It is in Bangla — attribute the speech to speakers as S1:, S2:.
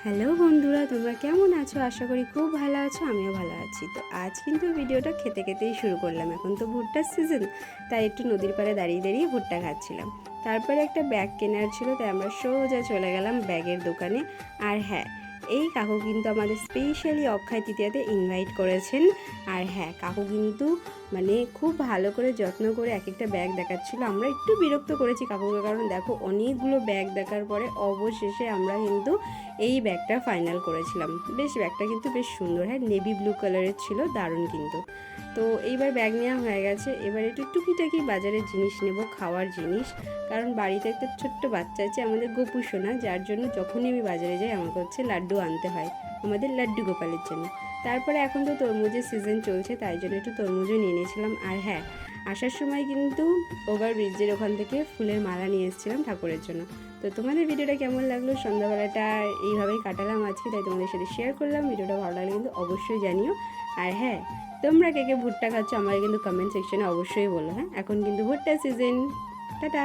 S1: হ্যালো বন্ধুরা, তোমরা কেমন আছো? আশা করি খুব ভালো আছো, আমিও ভালো আছি। তো আজ কিন্তু ভিডিওটা খেতে খেতেই শুরু করলাম। এখন তো ভুট্টার সিজন, তাই একটু নদীর পাড়ে দাঁড়িয়ে দাঁড়িয়ে ভুট্টা খাচ্ছিলাম। তারপরে একটা ব্যাগ কেনার ছিল, তাই আমরা সোজা চলে গেলাম ব্যাগের দোকানে। আর হ্যাঁ, এই কাকু কিন্তু আমাদের স্পেশালি অক্ষয় তৃতীয়াতে ইনভাইট করেছেন। আর হ্যাঁ, কাকু কিন্তু খুব ভালো করে যত্ন করে এক একটা ব্যাগ দেখাচ্ছিল। আমরা একটু বিরক্ত করেছি কাকুকে, কারণ দেখো অনেকগুলো ব্যাগ দেখার পরে অবশেষে আমরা কিন্তু এই ব্যাগটা ফাইনাল করেছিলাম। ব্যাগটা কিন্তু বেশ সুন্দর, হ্যাঁ, নেভি ব্লু কালারের ছিল, দারুণ কিন্তু। তো এইবার ব্যাগ নেওয়া হয়ে গেছে। এবার একটু টুকিটাকি বাজারের জিনিস নেব, খাওয়ার জিনিস, কারণ বাড়িতে একটা ছোট্ট বাচ্চা আছে আমাদের গোপু সোনা, যার জন্য যখনই আমি বাজারে যাই আমাকে লাড্ডু আনতে হয় আমাদের লাড্ডু গোপালের জন্য। তারপরে এখন তো তরমুজের সিজন চলছে, তাই জন্য একটু তরমুজও নিয়ে নিয়েছিলাম। আর হ্যাঁ, আসার সময় কিন্তু ওভারব্রিজের ওখান থেকে ফুলের মালা নিয়ে এসেছিলাম ঠাকুরের জন্য। তো তোমাদের ভিডিওটা কেমন লাগলো? সন্ধ্যাবেলাটা এইভাবেই কাটালাম আজকে, তাই তোমাদের সাথে শেয়ার করলাম। ভিডিওটা ভালো লাগলে কিন্তু অবশ্যই জানিও। আর হ্যাঁ, তোমরা কে কে ভুট্টা খাচ্ছ আমাকে কিন্তু কমেন্ট সেকশনে অবশ্যই বলো। হ্যাঁ, এখন কিন্তু ভুট্টা সিজন। টাটা।